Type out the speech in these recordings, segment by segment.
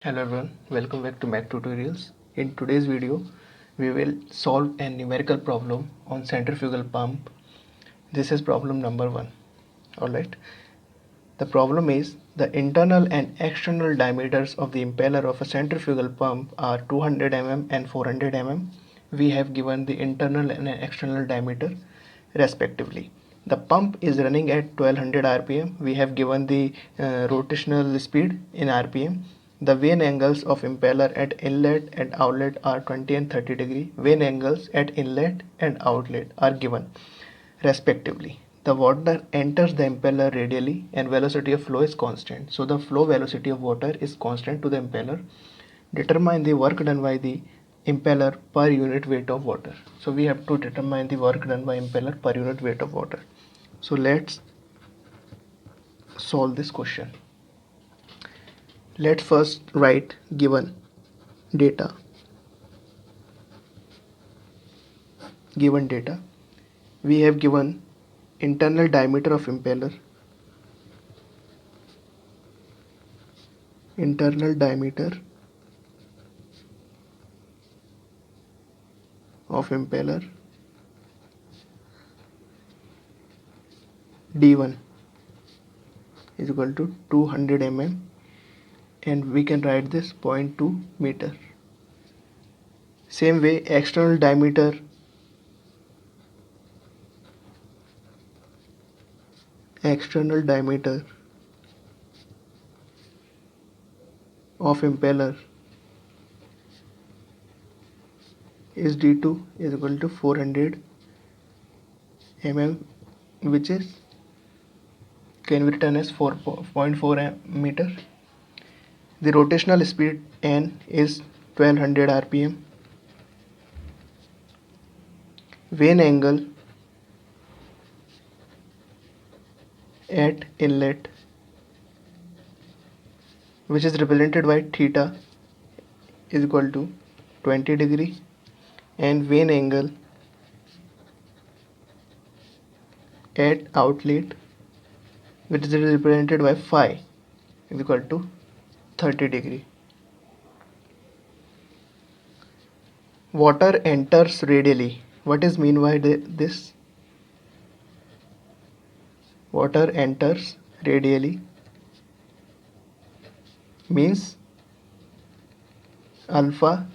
Hello everyone, welcome back to Math Tutorials. In today's video, we will solve a numerical problem on centrifugal pump. This is problem number 1. Alright. The problem is the internal and external diameters of the impeller of a centrifugal pump are 200 mm and 400 mm. We have given the internal and external diameter respectively. The pump is running at 1200 rpm. We have given the rotational speed in rpm. The vane angles of impeller at inlet and outlet are 20 and 30 degree. Vane angles at inlet and outlet are given respectively. The water enters the impeller radially and velocity of flow is constant. So the flow velocity of water is constant to the impeller. Determine the work done by the impeller per unit weight of water. So we have to determine the work done by impeller per unit weight of water. So let's solve this question. Let's first write given data. Given data. We have given internal diameter of impeller, internal diameter of impeller D1 is equal to 200 mm, and we can write this 0.2 meter. Same way, external diameter of impeller is D2 is equal to 400 mm, which is can be written as 4.4 meter. The rotational speed N is 1200 rpm. Vane angle at inlet, which is represented by theta, is equal to 20 degree, and vane angle at outlet, which is represented by phi, is equal to 30 degree. Water enters radially. What is mean by this? Water enters radially means alpha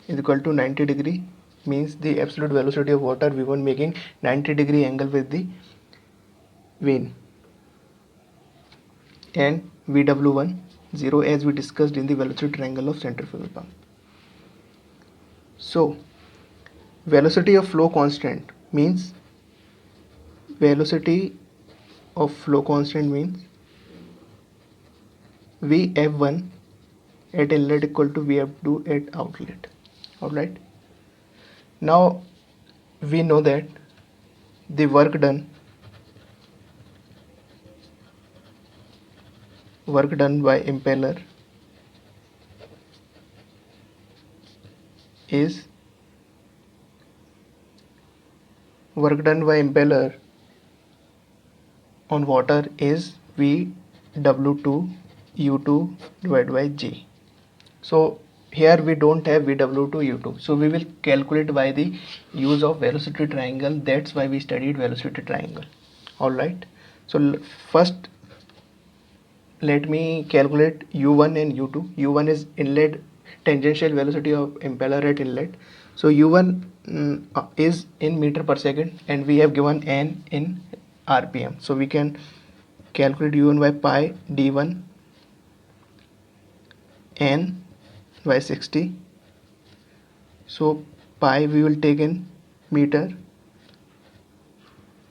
is equal to 90 degree, means the absolute velocity of water V1 making 90 degree angle with the vane, and VW1 0 as we discussed in the velocity triangle of centrifugal pump. So velocity of flow constant means VF1 at inlet equal to VF2 at outlet. Alright. Now we know that the work done by impeller is on water is VW2 U2 divided by G. So here we don't have VW2 U2, so we will calculate by the use of velocity triangle. That's why we studied velocity triangle. Alright, so first let me calculate U1 and U2. U1 is inlet tangential velocity of impeller at inlet. So U1 is in meter per second, and we have given N in rpm. So we can calculate U1 by pi D1 N by 60. So pi we will take in meter,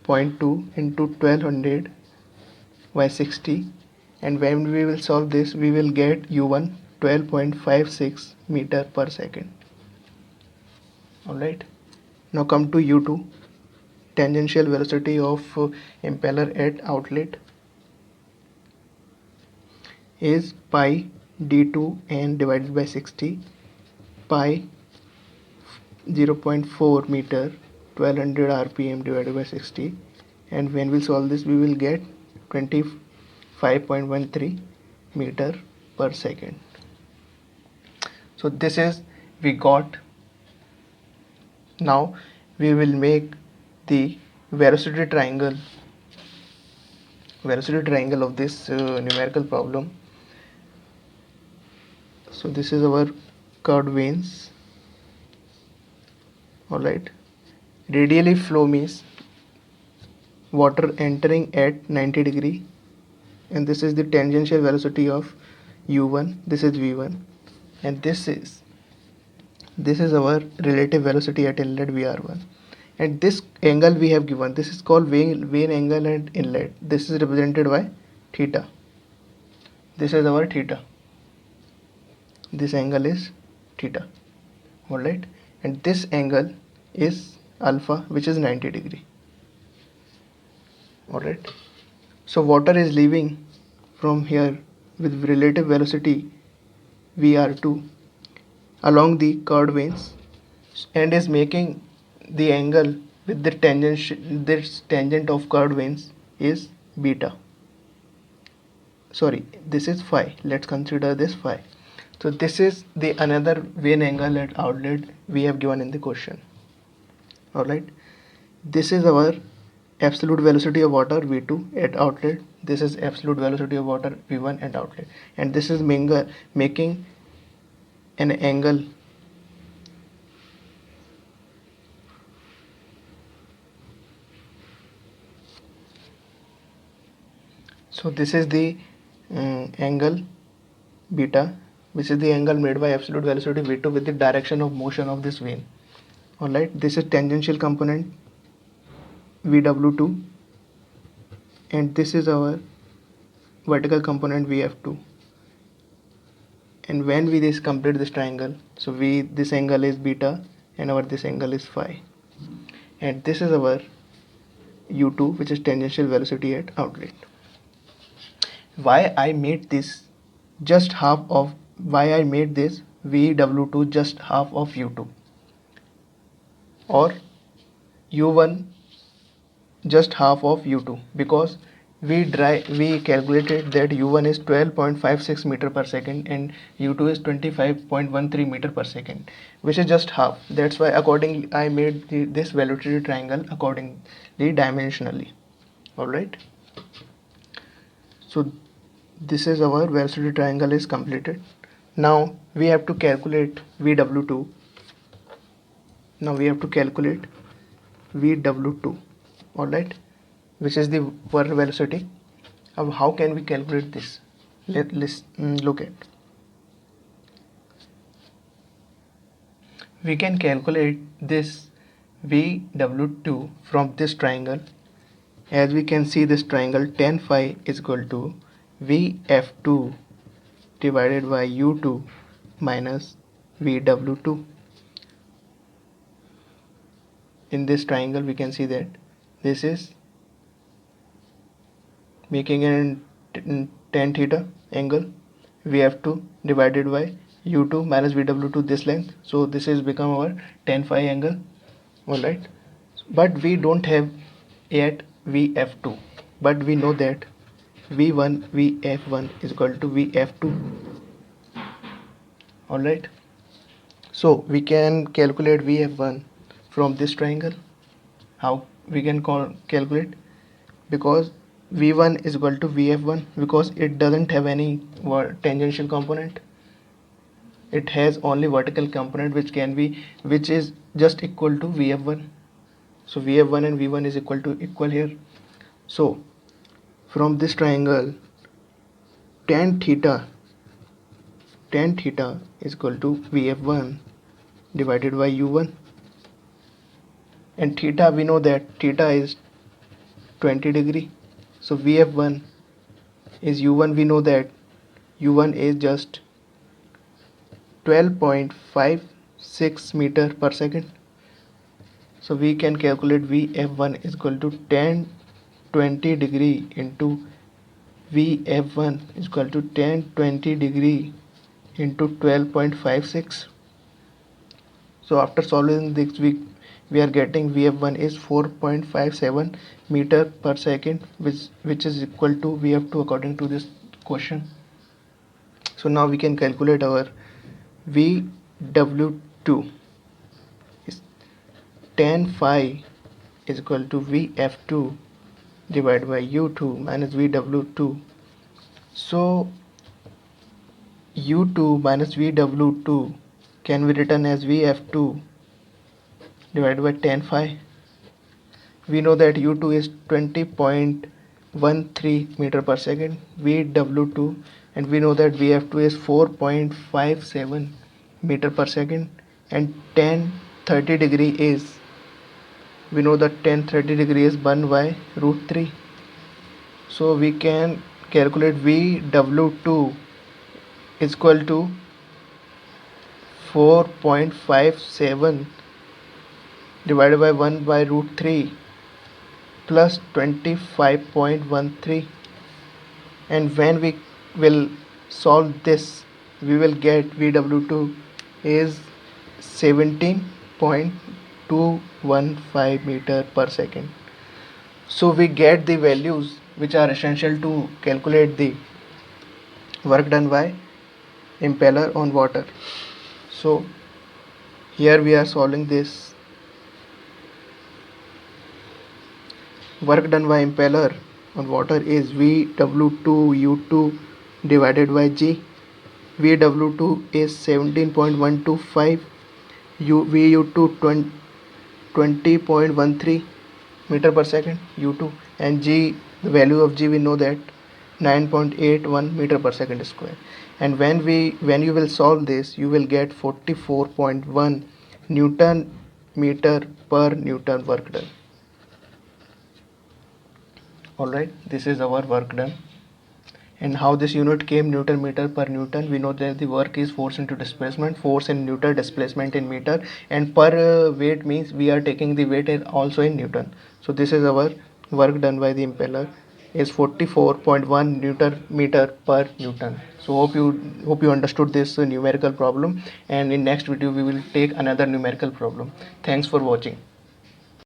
0.2 into 1200 by 60, and when we will solve this we will get U1 12.56 meter per second. Alright, now come to U2, tangential velocity of impeller at outlet is pi D2 n divided by 60, pi 0.4 meter, 1200 rpm divided by 60, and when we solve this we will get 25.13 meter per second. So this is we got. Now we will make the velocity triangle of this numerical problem. So this is our curved veins. Alright, radially flow means water entering at 90 degree, and this is the tangential velocity of u1, this is v1, and this is our relative velocity at inlet vr1, and this angle we have given, this is called vane angle at inlet. This is represented by theta. This is our theta. This angle is theta. Alright, and this angle is alpha, which is 90 degree. Alright, so water is leaving from here with relative velocity vr2 along the curved veins and is making the angle with the this tangent of curved veins is beta. Sorry, this is phi. Let's consider this phi. So this is the another vane angle at outlet we have given in the question. Alright, this is our absolute velocity of water v2 at outlet. This is absolute velocity of water v1 at outlet, and this is making an angle so this is the angle beta, which is the angle made by absolute velocity v2 with the direction of motion of this vane. Alright, this is tangential component vw2, and this is our vertical component vf2, and when we complete this triangle, so this angle is beta and our this angle is phi, and this is our u2, which is tangential velocity at outlet. Why I made this just half of vw2 just half of u2, or u1 just half of u2, because we calculated that u1 is 12.56 meter per second and u2 is 25.13 meter per second, which is just half. That's why accordingly I made this velocity triangle accordingly dimensionally. Alright, so this is our velocity triangle is completed. Now we have to calculate vw2. Alright, which is the work velocity. How can we calculate this? Let's look at. We can calculate this vw2 from this triangle. As we can see, this triangle tan phi is equal to vf2 divided by u2 minus vw2. In this triangle we can see that this is making an tan theta angle, vf2 divided by u2 minus vw2, this length, so this is become our tan phi angle. Alright, but we don't have yet vf2, but we know that vf1 is equal to vf2. Alright, so we can calculate vf1 from this triangle. How we can calculate? Because v1 is equal to vf1, because it doesn't have any tangential component, it has only vertical component, which is just equal to vf1. So vf1 and v1 is equal here. So from this triangle, tan theta is equal to vf1 divided by u1, and theta, we know that theta is 20 degree. So vf1 is u1, we know that u1 is just 12.56 meter per second. So we can calculate vf1 is equal to tan 20 degree into vf1 is equal to tan 20 degree into 12.56. So after solving this, we are getting vf1 is 4.57 meter per second, which is equal to vf2 according to this question. So now we can calculate our VW2 is tan phi is equal to VF2 divided by U2 minus VW2. So U2 minus VW2 can be written as VF2 divided by tan phi. We know that U2 is 20.13 meter per second, VW2, and we know that VF2 is 4.57 meter per second, and tan 30 degree is, we know that tan 30 degree is 1 by root 3. So we can calculate VW2 is equal to 4.57 divided by 1 by root 3 plus 25.13, and when we will solve this we will get VW2 is 17.215 meter per second. So we get the values which are essential to calculate the work done by impeller on water. So here we are solving this. Work done by impeller on water is VW2U2 divided by G. VW2 is 17.125, VU2 20.13 meter per second U2, and G, the value of G we know that 9.81 meter per second square. And when you will solve this you will get 44.1 Newton meter per Newton work done. Alright, this is our work done. And how this unit came Newton meter per Newton, we know that the work is force into displacement, force in Newton, displacement in meter, and per weight means we are taking the weight also in Newton. So this is our work done by the impeller is 44.1 Newton meter per Newton. So hope you understood this numerical problem, and in next video we will take another numerical problem. Thanks for watching.